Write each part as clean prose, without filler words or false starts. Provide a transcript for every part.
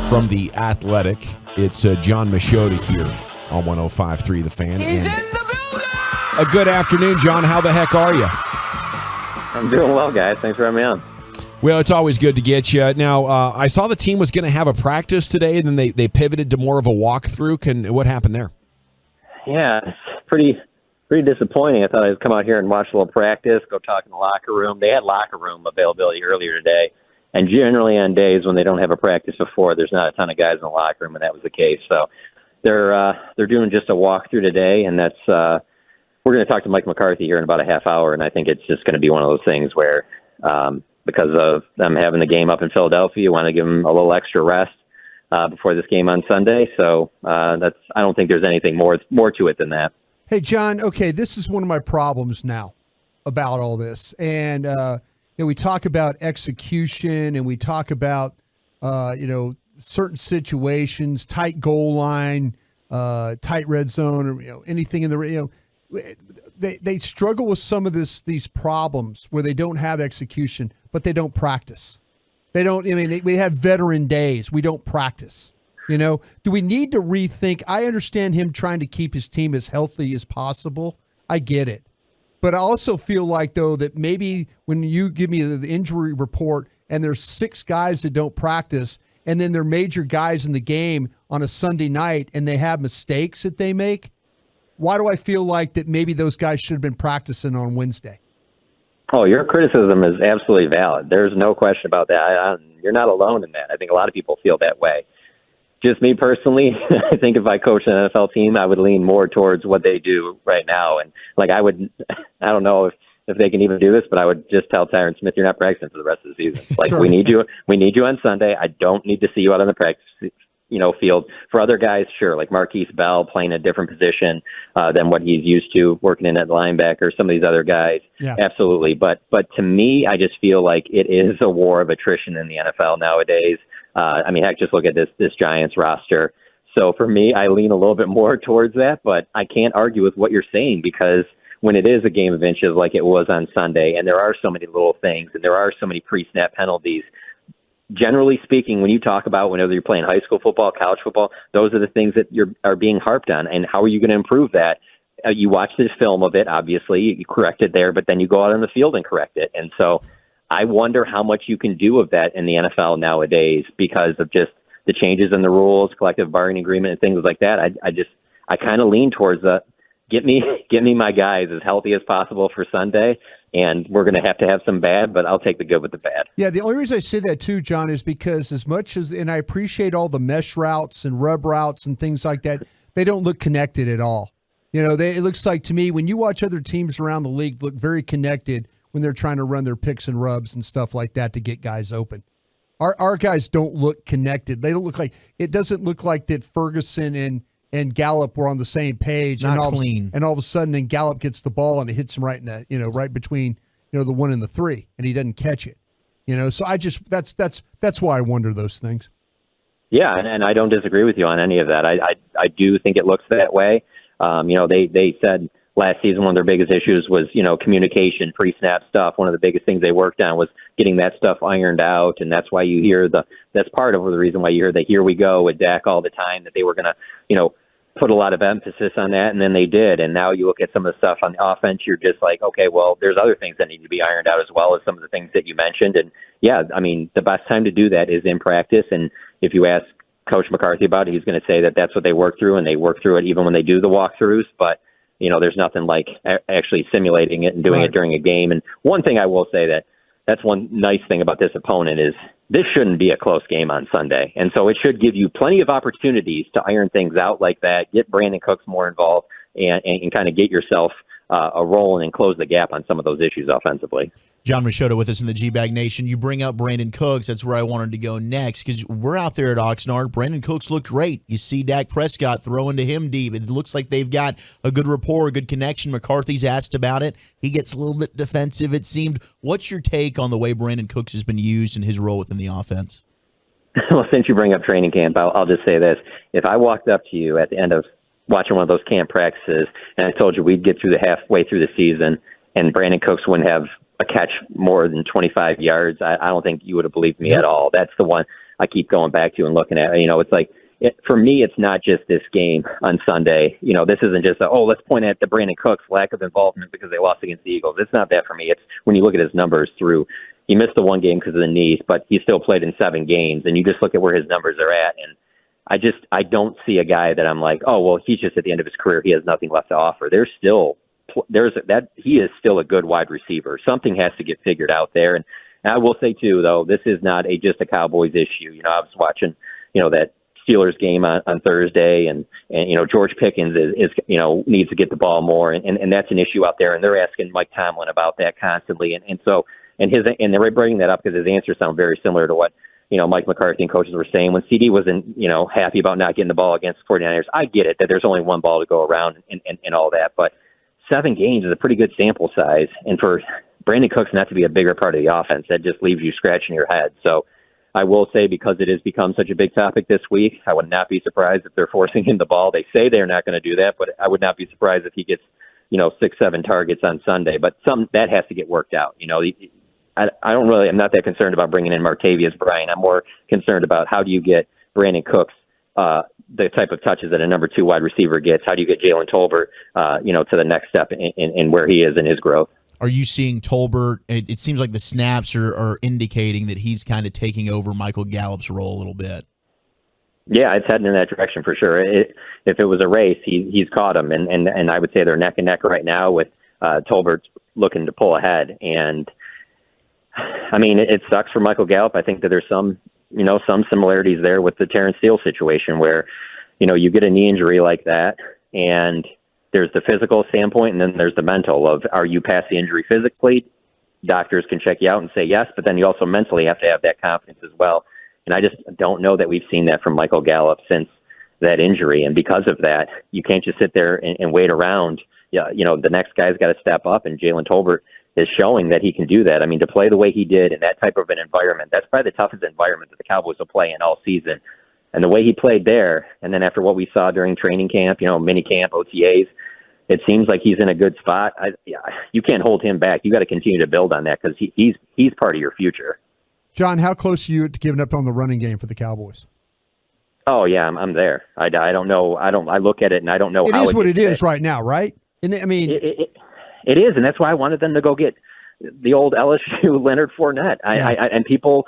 from The Athletic. It's Jon Machota here on 105.3 The Fan. He's and in the building! a good afternoon, John. How the heck are you? I'm doing well, guys. Thanks for having me on. Well, it's always good to get you. Now, I saw the team was going to have a practice today, and then they pivoted to more of a walkthrough. What happened there? Yeah, it's pretty disappointing. I thought I'd come out here and watch a little practice, go talk in the locker room. They had locker room availability earlier today, and generally on days when they don't have a practice before, there's not a ton of guys in the locker room, and that was the case. So they're doing just a walkthrough today, and that's we're going to talk to Mike McCarthy here in about a half hour, and I think it's just going to be one of those things where because of them having the game up in Philadelphia, you want to give them a little extra rest before this game on Sunday. So I don't think there's anything more to it than that. Hey, John, okay, this is one of my problems now about all this. And, we talk about execution and we talk about, certain situations, tight goal line, tight red zone, or, anything in the, they struggle with some of these problems where they don't have execution, but they don't practice. We have veteran days. We don't practice. Do we need to rethink? I understand him trying to keep his team as healthy as possible. I get it. But I also feel like, though, that maybe when you give me the injury report and there's 6 guys that don't practice and then they're major guys in the game on a Sunday night and they have mistakes that they make, why do I feel like that maybe those guys should have been practicing on Wednesday? Oh, your criticism is absolutely valid. There's no question about that. You're not alone in that. I think a lot of people feel that way. Just me personally, I think if I coached an NFL team, I would lean more towards what they do right now. And I don't know if they can even do this, but I would just tell Tyron Smith, you're not practicing for the rest of the season. Like, sure. We need you on Sunday. I don't need to see you out on the practice field. For other guys, sure, like Marquise Bell playing a different position than what he's used to, working in at linebacker, some of these other guys, yeah. Absolutely. But to me, I just feel like it is a war of attrition in the NFL nowadays. Heck, just look at this Giants roster. So for me, I lean a little bit more towards that, but I can't argue with what you're saying because when it is a game of inches like it was on Sunday, and there are so many little things, and there are so many pre-snap penalties, generally speaking, when you talk about whenever you're playing high school football, college football, those are the things that are being harped on. And how are you going to improve that? You watch this film of it, obviously, you correct it there, but then you go out on the field and correct it. And so I wonder how much you can do of that in the NFL nowadays because of just the changes in the rules, collective bargaining agreement, and things like that. I kind of lean towards get me my guys as healthy as possible for Sunday. And we're going to have some bad, but I'll take the good with the bad. Yeah, the only reason I say that too, John, is because and I appreciate all the mesh routes and rub routes and things like that, they don't look connected at all. It looks like to me when you watch other teams around the league look very connected when they're trying to run their picks and rubs and stuff like that to get guys open. Our guys don't look connected. They don't look like – it doesn't look like that Ferguson and Gallup were on the same page. It's not clean. And all of a sudden then Gallup gets the ball and it hits him right in the, right between, the 1 and the 3, and he doesn't catch it. So I just that's why I wonder those things. Yeah, and I don't disagree with you on any of that. I do think it looks that way. They said last season one of their biggest issues was, communication, pre-snap stuff. One of the biggest things they worked on was getting that stuff ironed out, and that's why you hear that's part of the reason why you hear the here we go with Dak all the time, that they were going to, put a lot of emphasis on that, and then they did. And now you look at some of the stuff on the offense, you're just like, okay, well, there's other things that need to be ironed out as well as some of the things that you mentioned. And yeah, the best time to do that is in practice. And if you ask Coach McCarthy about it, he's going to say that that's what they work through, and they work through it even when they do the walkthroughs. But there's nothing like actually simulating it and doing it during a game. And one thing I will say that's one nice thing about this opponent is this shouldn't be a close game on Sunday. And so it should give you plenty of opportunities to iron things out like that, get Brandin Cooks more involved, and kind of get yourself a roll and close the gap on some of those issues offensively. Jon Machota with us in the GBag Nation. You bring up Brandin Cooks. That's where I wanted to go next because we're out there at Oxnard. Brandin Cooks looked great. You see Dak Prescott throwing to him deep. It looks like they've got a good rapport, a good connection. McCarthy's asked about it. He gets a little bit defensive, it seemed. What's your take on the way Brandin Cooks has been used in his role within the offense? Well, since you bring up training camp, I'll just say this. If I walked up to you at the end of watching one of those camp practices and I told you we'd get through the halfway through the season and Brandin Cooks wouldn't have a catch more than 25 yards, I don't think you would have believed me at all. That's the one. I keep going back to and looking at. It's like, for me, it's not just this game on Sunday. This isn't just let's point at the Brandin Cooks lack of involvement because they lost against the Eagles. It's not that for me. It's when you look at his numbers through. He missed the one game because of the knee, but he still played in 7 games, and you just look at where his numbers are at, and I don't see a guy that I'm like, oh well, he's just at the end of his career. He has nothing left to offer. He is still a good wide receiver. Something has to get figured out there, and I will say too, though, this is not just a Cowboys issue. I was watching, that Steelers game on Thursday, and George Pickens is needs to get the ball more, and that's an issue out there, and they're asking Mike Tomlin about that constantly, and they're bringing that up because his answers sound very similar to what Mike McCarthy and coaches were saying when CD wasn't happy about not getting the ball against 49ers. I get it that there's only one ball to go around and all that, but 7 games is a pretty good sample size, and for Brandin Cooks not to be a bigger part of the offense, that just leaves you scratching your head. So I will say, because it has become such a big topic this week, I would not be surprised if they're forcing him the ball. They say they're not going to do that, but I would not be surprised if he gets 6-7 targets on Sunday. But that has to get worked out. I'm not that concerned about bringing in Martavius Bryant. I'm more concerned about how do you get Brandin Cooks the type of touches that a number 2 wide receiver gets. How do you get Jalen Tolbert, to the next step in where he is in his growth? Are you seeing Tolbert? It seems like the snaps are indicating that he's kind of taking over Michael Gallup's role a little bit. Yeah, it's heading in that direction for sure. If it was a race, he's caught him, and I would say they're neck and neck right now with Tolbert looking to pull ahead. And I mean, it sucks for Michael Gallup. I think that there's some similarities there with the Terrence Steele situation where, you get a knee injury like that, and there's the physical standpoint, and then there's the mental of, are you past the injury physically? Doctors can check you out and say yes, but then you also mentally have to have that confidence as well. And I just don't know that we've seen that from Michael Gallup since that injury. And because of that, you can't just sit there and wait around. Yeah, the next guy's got to step up, and Jalen Tolbert is showing that he can do that. I mean, to play the way he did in that type of an environment, that's probably the toughest environment that the Cowboys will play in all season. And the way he played there, and then after what we saw during training camp, mini camp, OTAs, it seems like he's in a good spot. You can't hold him back. You got to continue to build on that because he's part of your future. John, how close are you to giving up on the running game for the Cowboys? Oh yeah, I'm there. I don't know. I look at it and I don't know. It is what it is right now, right? And I mean, it is, and that's why I wanted them to go get the old LSU Leonard Fournette. And people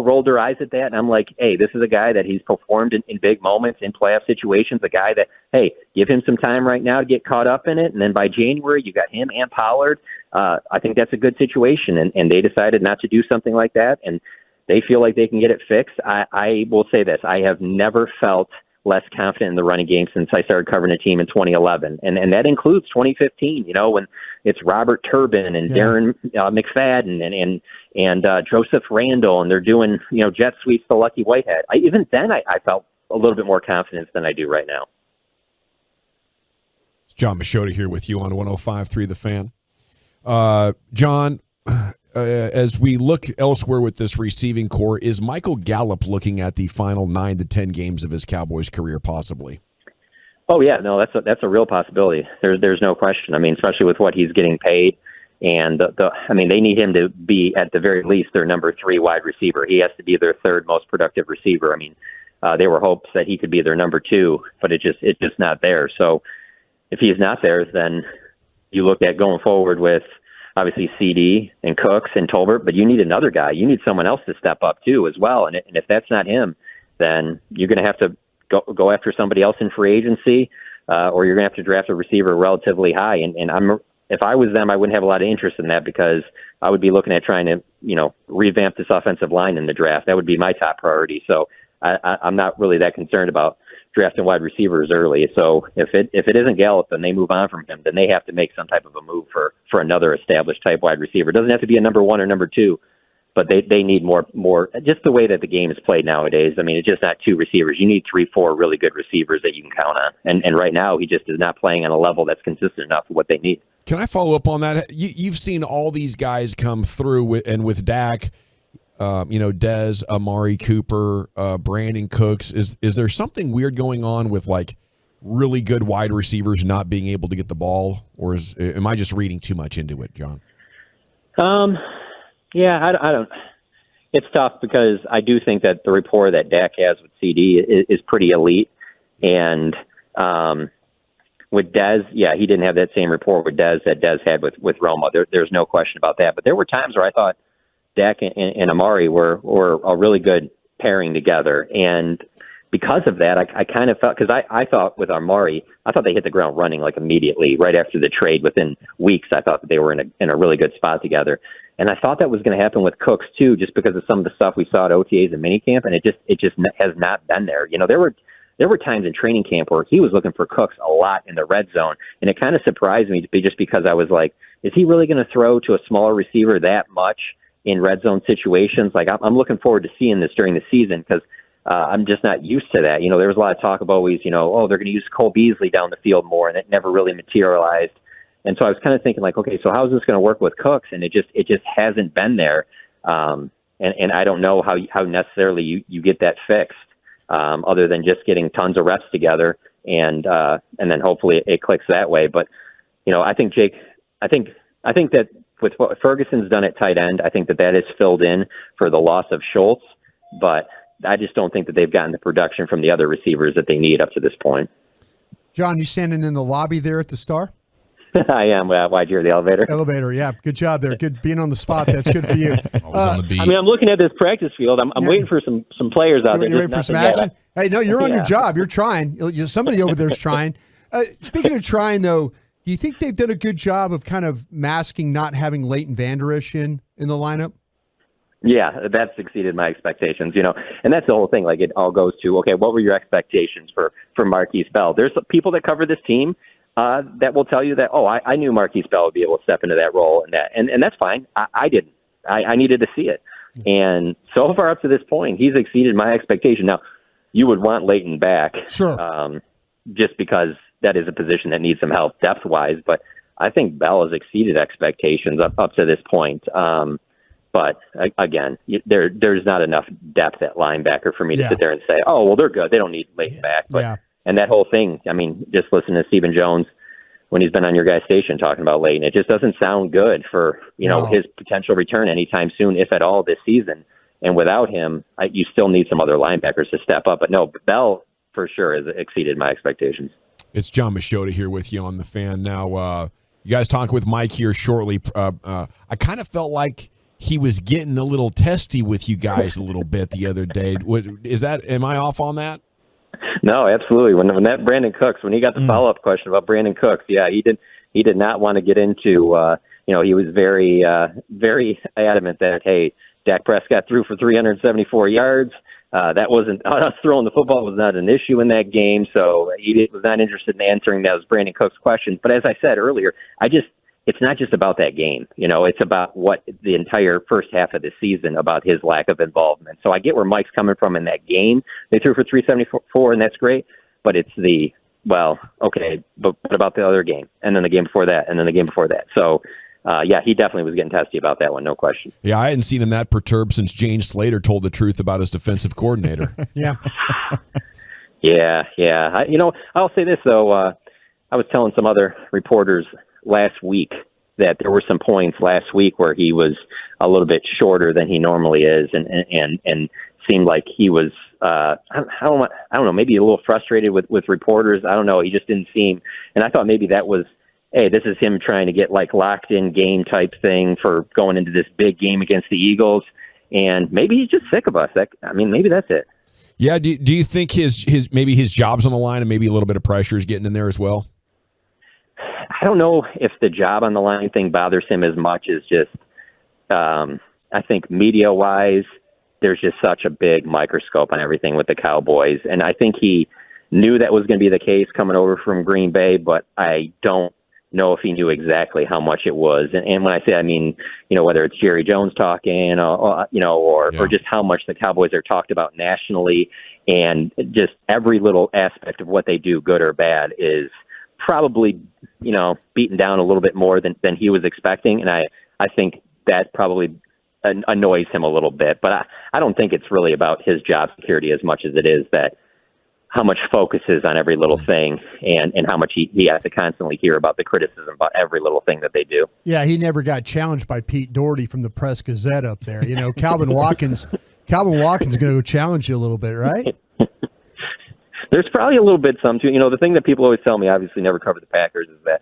rolled their eyes at that, and I'm like, hey, this is a guy that he's performed in big moments in playoff situations. A guy that, hey, give him some time right now to get caught up in it, and then by January you got him and Pollard. I think that's a good situation, and they decided not to do something like that, and they feel like they can get it fixed. I will say this: I have never felt less confident in the running game since I started covering a team in 2011. And that includes 2015, when it's Robert Turbin and Darren McFadden and Joseph Randall, and they're doing, jet sweeps to Lucky Whitehead. Even then I felt a little bit more confidence than I do right now. It's Jon Machota here with you on 105.3 The Fan. John, as we look elsewhere with this receiving core, is Michael Gallup looking at the final 9 to 10 games of his Cowboys career possibly? Oh yeah, no, that's a real possibility. There's no question. I mean, especially with what he's getting paid, and they need him to be at the very least their number 3 wide receiver. He has to be their 3rd most productive receiver. I mean, there were hopes that he could be their number 2, but it's just not there. So if he's not there, then you look at going forward with obviously CD and Cooks and Tolbert, but you need another guy. You need someone else to step up too as well. And if that's not him, then you're going to have to go after somebody else in free agency, or you're going to have to draft a receiver relatively high. And if I was them, I wouldn't have a lot of interest in that because I would be looking at trying to, revamp this offensive line in the draft. That would be my top priority. So I'm not really that concerned about drafting wide receivers early. So if it isn't Gallup and they move on from him, then they have to make some type of a move for another established type wide receiver. It doesn't have to be a number 1 or number 2, but they need more just the way that the game is played nowadays. I mean, it's just not 2 receivers. You need 3, 4 really good receivers that you can count on. And right now he just is not playing on a level that's consistent enough for what they need. Can I follow up on that? You've seen all these guys come through with Dak, Dez, Amari Cooper, Brandin Cooks. Is there something weird going on with like really good wide receivers not being able to get the ball, or am I just reading too much into it, John? Yeah, I don't. it's tough because I do think that the rapport that Dak has with CD is pretty elite. And with Dez, yeah, he didn't have that same rapport with Dez that Dez had with Roma. There's no question about that. But there were times where I thought Dak and Amari were a really good pairing together. And because of that, I kind of felt, because I thought with Amari, I thought they hit the ground running like immediately right after the trade. Within weeks, I thought that they were in a really good spot together. And I thought that was going to happen with Cooks too, just because of some of the stuff we saw at OTAs and minicamp, and it just has not been there. You know, there were times in training camp where he was looking for Cooks a lot in the red zone, and it kind of surprised me just because I was like, is he really going to throw to a smaller receiver that much in red zone situations? Like, I'm looking forward to seeing this during the season because I'm just not used to that. You know, there was a lot of talk of always, you know, oh, they're going to use Cole Beasley down the field more, and it never really materialized. And so I was kind of thinking like, okay, so how is this going to work with Cooks? And it just hasn't been there. And I don't know how necessarily you get that fixed, other than just getting tons of reps together and then hopefully it clicks that way. But, you know, I think Jake, I think that with what Ferguson's done at tight end, I think that is filled in for the loss of Schultz, but I just don't think that they've gotten the production from the other receivers that they need up to this point. John, you standing in the lobby there at the Star? I am. Why'd you hear the elevator? Elevator, yeah. Good job there. Good being on the spot. That's good for you. On the beat. I mean, I'm looking at this practice field. I'm waiting for some players out there. You're waiting for some action? Hey, no, you're on your job. You're trying. Somebody over there's trying. Speaking of trying, though, do you think they've done a good job of kind of masking not having Leighton Vander Esch in the lineup? Yeah, that's exceeded my expectations, you know, and that's the whole thing. Like, it all goes to, okay, what were your expectations for Marquise Bell? There's people that cover this team that will tell you that, oh, I knew Marquise Bell would be able to step into that role, and that's fine. I didn't. I needed to see it. And so far up to this point, he's exceeded my expectation. Now, you would want Leighton back, sure, just because that is a position that needs some help depth-wise, but I think Bell has exceeded expectations up to this point. But again, there's not enough depth at linebacker for me to sit there and say, oh, well, they're good. They don't need Leighton back. But, and that whole thing, I mean, just listen to Stephen Jones when he's been on your guys' station talking about Leighton. It just doesn't sound good for, you know, his potential return anytime soon, if at all, this season. And without him, you still need some other linebackers to step up. But no, Bell for sure has exceeded my expectations. It's Jon Machota here with you on The Fan. Now, you guys talk with Mike here shortly. I kind of felt like he was getting a little testy with you guys a little bit the other day. Am I off on that? No, absolutely. When that Brandin Cooks, when he got the follow-up question about Brandin Cooks, yeah, he did not want to get into, you know, he was very, very adamant that, hey, Dak Prescott threw for 374 yards. That wasn't, us throwing the football was not an issue in that game, so he was not interested in answering those Brandin Cooks questions. But as I said earlier, it's not just about that game. You know, it's about what the entire first half of the season, about his lack of involvement. So I get where Mike's coming from in that game. They threw for 374, and that's great. But it's okay, but what about the other game? And then the game before that, and then the game before that. So, yeah, he definitely was getting testy about that one, no question. Yeah, I hadn't seen him that perturbed since Jane Slater told the truth about his defensive coordinator. Yeah. Yeah. I'll say this, though. I was telling some other reporters last week that there were some points last week where he was a little bit shorter than he normally is, and seemed like he was I don't know, maybe a little frustrated with reporters. I don't know. He just didn't seem, and I thought maybe that was, hey, this is him trying to get like locked in game type thing for going into this big game against the Eagles, and maybe he's just sick of us. Maybe that's it. Yeah. Do you think his maybe his job's on the line and maybe a little bit of pressure is getting in there as well? I don't know if the job on the line thing bothers him as much as just, I think media-wise, there's just such a big microscope on everything with the Cowboys. And I think he knew that was going to be the case coming over from Green Bay, but I don't know if he knew exactly how much it was. And when I say, I mean, you know, whether it's Jerry Jones talking, or just how much the Cowboys are talked about nationally, and just every little aspect of what they do, good or bad, is probably, you know, beaten down a little bit more than he was expecting. And I think that probably annoys him a little bit. But I don't think it's really about his job security as much as it is that how much focus is on every little thing, and how much he has to constantly hear about the criticism about every little thing that they do. Yeah, he never got challenged by Pete Doherty from the Press Gazette up there. You know, Calvin Watkins is going to go challenge you a little bit, right? There's probably a little bit some too. You know, the thing that people always tell me, obviously never cover the Packers, is that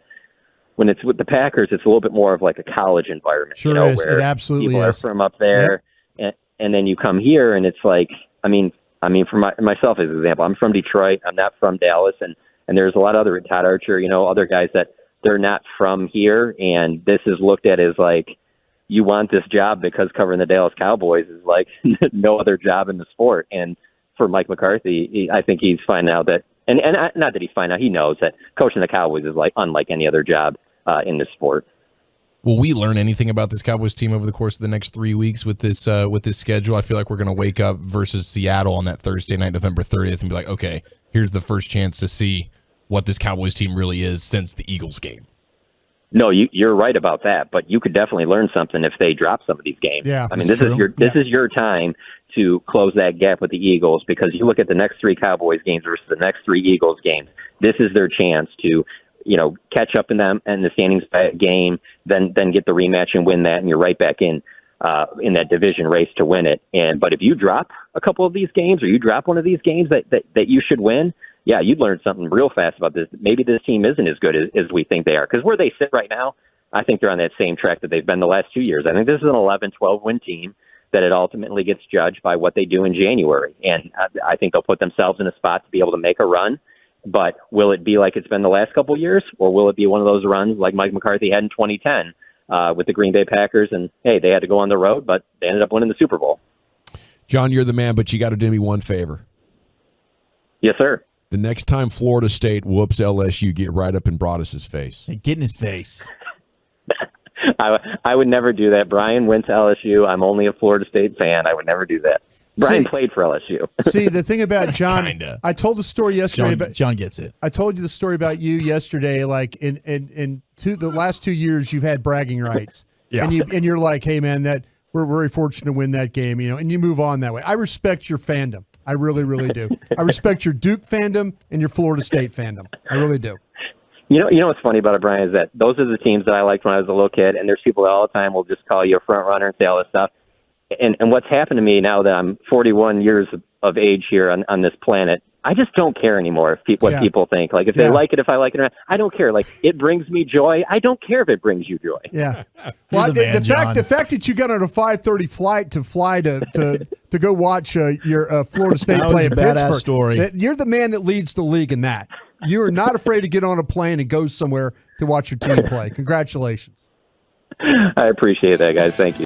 when it's with the Packers, it's a little bit more of like a college environment. Sure, you know, is. where It absolutely people is. are from up there, and then you come here, and it's like, I mean, for myself as an example, I'm from Detroit. I'm not from Dallas, and there's a lot of other Todd Archer, you know, other guys that they're not from here, and this is looked at as like, you want this job because covering the Dallas Cowboys is like no other job in the sport. And for Mike McCarthy, I think he's finding out that, and not that he's finding out, he knows that coaching the Cowboys is like unlike any other job in this sport. Will we learn anything about this Cowboys team over the course of the next 3 weeks with this schedule? I feel like we're going to wake up versus Seattle on that Thursday night, November 30th, and be like, okay, here's the first chance to see what this Cowboys team really is since the Eagles game. No, you're right about that, but you could definitely learn something if they drop some of these games. Yeah, I mean, this is your time to close that gap with the Eagles, because you look at the next 3 Cowboys games versus the next 3 Eagles games. This is their chance to, you know, catch up in the standings game, then get the rematch and win that, and you're right back in that division race to win it. But if you drop a couple of these games, or you drop one of these games that you should win, yeah, you'd learn something real fast about this. Maybe this team isn't as good as we think they are, because where they sit right now, I think they're on that same track that they've been the last 2 years. I think this is an 11, 12-win team that it ultimately gets judged by what they do in January. And I think they'll put themselves in a spot to be able to make a run. But will it be like it's been the last couple of years, or will it be one of those runs like Mike McCarthy had in 2010 with the Green Bay Packers? And, hey, they had to go on the road, but they ended up winning the Super Bowl. John, you're the man, but you got to do me one favor. Yes, sir. The next time Florida State whoops LSU, get right up in Broadus's face. Hey, get in his face. I would never do that. Brian went to LSU. I'm only a Florida State fan. I would never do that. Brian played for LSU. See, the thing about John, Kinda. I told the story yesterday. John gets it. I told you the story about you yesterday. Like in the last 2 years, you've had bragging rights. Yeah. And you're like, hey man, that we're very fortunate to win that game, you know, and you move on that way. I respect your fandom. I really, really do. I respect your Duke fandom and your Florida State fandom. I really do. You know what's funny about it, Brian, is that those are the teams that I liked when I was a little kid, and there's people that all the time will just call you a front runner and say all this stuff. And what's happened to me now that I'm 41 years of age here on this planet, I just don't care anymore what people think. Like, if they like it, if I like it or not, I don't care. Like, it brings me joy. I don't care if it brings you joy. Yeah. Well, the fact that you got on a 5:30 flight to fly to go watch your Florida State play in badass Pittsburgh, story. You're the man that leads the league in that. You are not afraid to get on a plane and go somewhere to watch your team play. Congratulations. I appreciate that, guys. Thank you.